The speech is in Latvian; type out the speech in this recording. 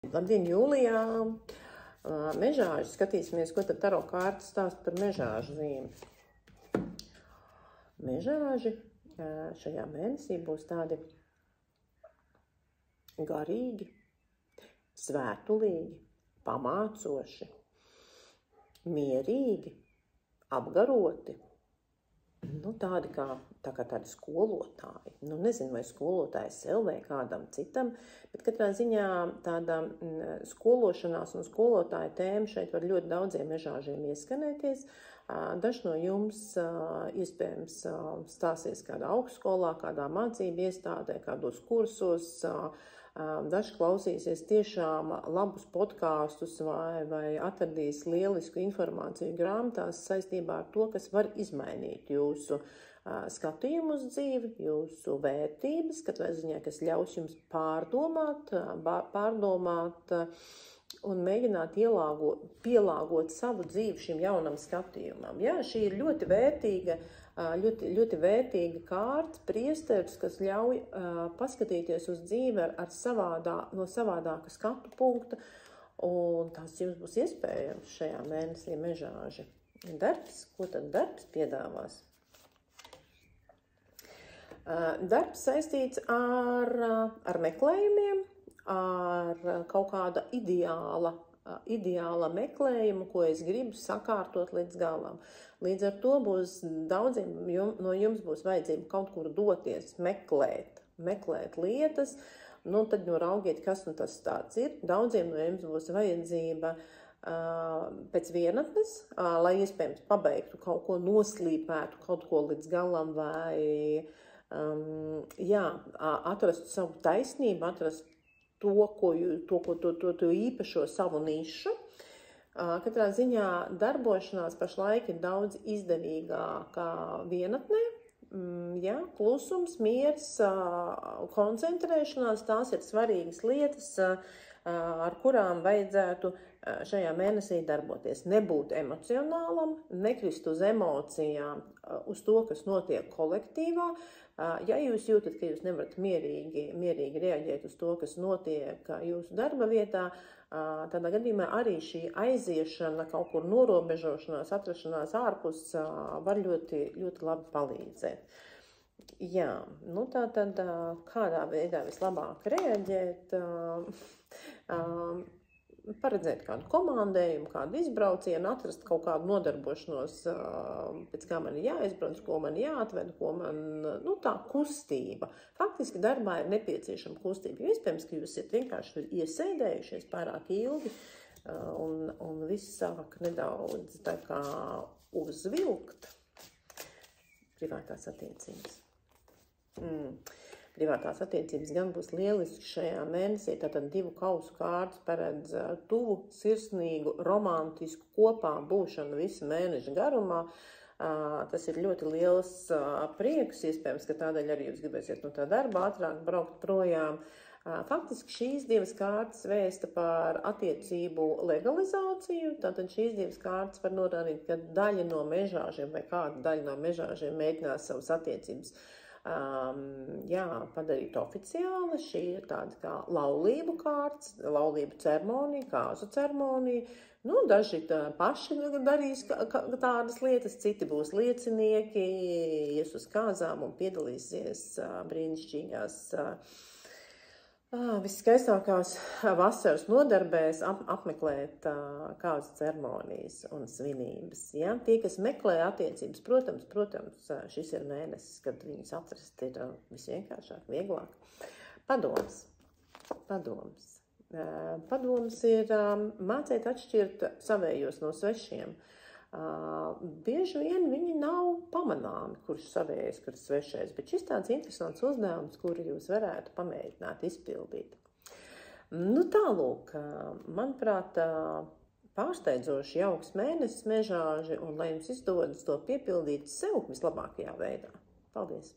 Labdien, Jūlijā! Mežāži. Skatīsimies, ko tad taro kārtas stāst par mežāžu zīmi. Mežāži šajā mēnesī būs tādi garīgi, svētulīgi, pamācoši, mierīgi, apgaroti. Tādi kā tādi skolotāji. Nezinu, vai skolotājs sev vai kādam citam, bet katrā ziņā tāda skološanās un skolotāja tēma šeit var ļoti daudziem mežāžiem ieskanēties. Daži no jums iespējams stāsies kādā augstskolā, kādā mācību iestādē, kādos kursos. Daži klausīsies tiešām labus podkāstus vai atradīs lielisku informāciju grāmatās saistībā ar to, kas var izmainīt jūsu skatījumu uz dzīvi, jūsu vērtības, katrā ziņā, kas ļaus jums pārdomāt un mēģināt pielāgot savu dzīvi šim jaunam skatījumam. Jā, šī ir ļoti vērtīga kārta, priesteris, kas ļauj paskatīties uz dzīvi no savādāka skatu punkta, un tās jums būs iespējams šajā mēnesī mežāži. Darbs, ko tad darbs piedāvās? Darbs saistīts ar meklējumiem, ar kaut kāda ideāla meklējumu, ko es gribu sakārtot līdz galam. Līdz ar to būs daudziem no jums būs vajadzība kaut kur doties, meklēt lietas, tad raugiet, kas tas tāds ir. Daudziem no jums būs vajadzība pēc vienatnes, lai iespējams pabeigtu kaut ko, noslīpētu kaut ko līdz galam vai atrastu savu taisnību, atrastu to īpašo savu nišu. Katrā ziņā darbošanās pašlaik ir daudz izdevīgākā vienatnē. Klusums, miers, koncentrēšanās, tās ir svarīgas lietas, ar kurām vajadzētu šajā mēnesī darboties. Nebūt emocionālam, nekrist uz emocijām, uz to, kas notiek kolektīvā. Ja jūs jūtat, ka jūs nevarat mierīgi reaģēt uz to, kas notiek jūsu darba vietā, tādā gadījumā arī šī aiziešana, kaut kur norobežošanās, atrašanās ārpus var ļoti, ļoti labi palīdzēt. Tātad kādā veidā vislabāk reaģēt? Paredzēt kādu komandējumu, kādu izbraucienu, atrast kaut kādu nodarbošanos, pēc kā man ir jāizbrauc, ko man jāatved, ko man, tā kustība. Faktiski darbā ir nepieciešama kustība, jo iespējams, ka jūs esat vienkārši iesēdējušies pārāk ilgi, un viss sāk nedaudz tā kā uzvilkt. Privātās attiecības. Privātās attiecības gan būs lieliski šajā mēnesī, tātad 2 kausu kārtas paredz tuvu, sirsnīgu, romantisku kopā būšanu visu mēneša garumā. Tas ir ļoti liels prieks, iespējams, ka tādēļ arī jūs gribēsiet no tā darba ātrāk braukt projām. Faktiski šīs 2 kārtas vēsta par attiecību legalizāciju, tātad šīs 2 kārtas var norādīt, ka daļa no mežāžiem vai kāda daļa no mežāžiem mēģinās savas attiecības padarīt oficiāli. Šī ir tāda kā laulību kārts, laulību ceremonija, kāzu ceremonija. Daži paši darīs tādas lietas, citi būs liecinieki, ies uz kāzām un piedalīsies brīnišķīgās, viskaistākās vasaras nodarbēs apmeklēt kāzu ceremonijas un svinības. Tie, kas meklē attiecības, protams, šis ir mēnesis, kad viņus atrast ir visvienkāršāk, vieglāk. Padoms ir mācīt atšķirt savējos no svešiem. Bieži vien viņi nav pamanāmi, kurš savējais, kurš svešais, bet šis tāds interesants uzdevums, kuru jūs varētu pamēģināt izpildīt. Tālūk, manuprāt, pārsteidzoši jauks mēnesis mežāži, un lai jums izdodas to piepildīt sev vislabākajā veidā. Paldies!